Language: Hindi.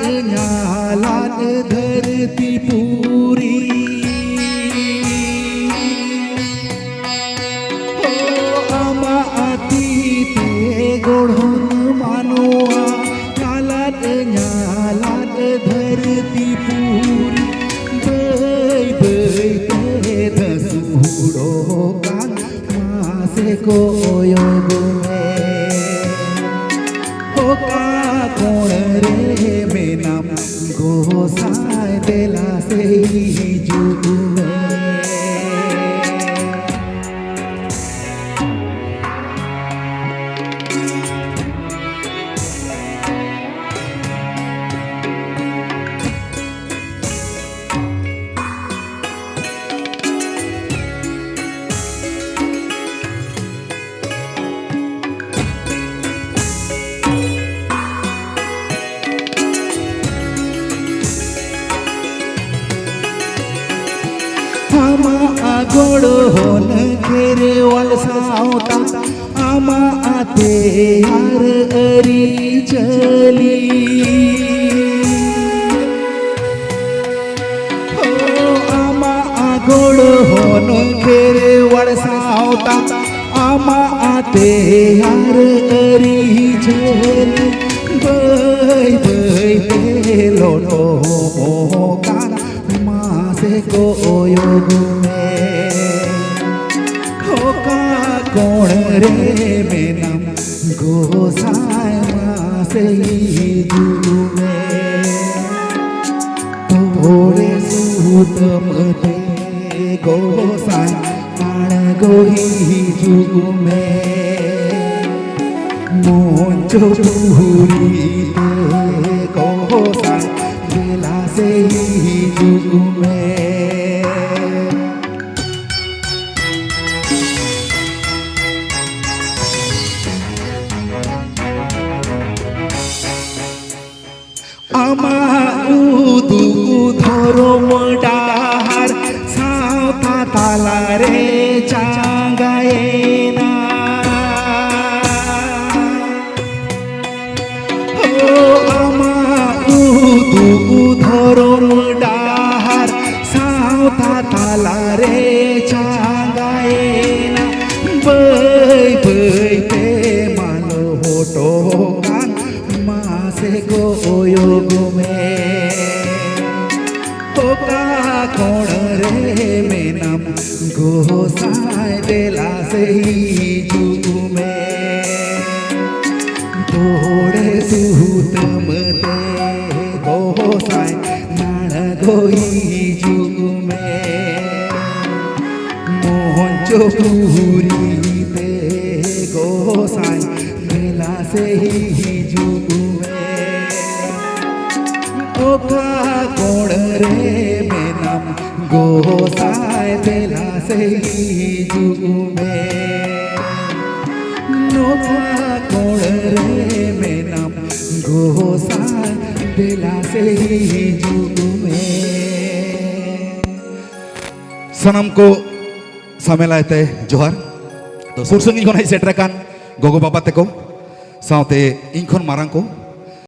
nyalan dharti puri ama ati te godhon manua nyalan dharti puri bai bai te dhasudokan mase koyogo कौन रे में नाम गोसाई दिला से ही जुग में आमा आगोड़ होन घेरे वाल सावता आमा आते यार अरी चली आमा आगोड़ होन घेरे वाल सावता आमा आते यार अरी चली बै बै लोटो मोकान से कोयोग में होका कौन रे में नाम गोसाई मासे ही जुग में थोड़े सूत मते गोसाई आण गोही जुग में मोंचो पूरी ते गोसाई दिला से ही जुग में आमा उदु धरम डाहार सावता ताला रे चांगाएना आमा उदु धरम डाहार सावता ताला रे चांगाएना बै बै ते मालो होटो कान मासे गोयोग में होका कौन रे में नाम गोसाई दिला से ही जुग में थोड़े सूत मते गोसाई नाण गोही जुग में मोहंचो पूरी ते गोसाई दिला से ही जुग ओका कौन रे में नाम गोसाई दिला से ही जुग में नोका कौन रे में नाम गोसाई दिला से ही जुग में सनम को समेलायते जोहार तो सुरसंगी को नहीं सेटरकान गोगो बाबा तको साउते इंखन मारंग को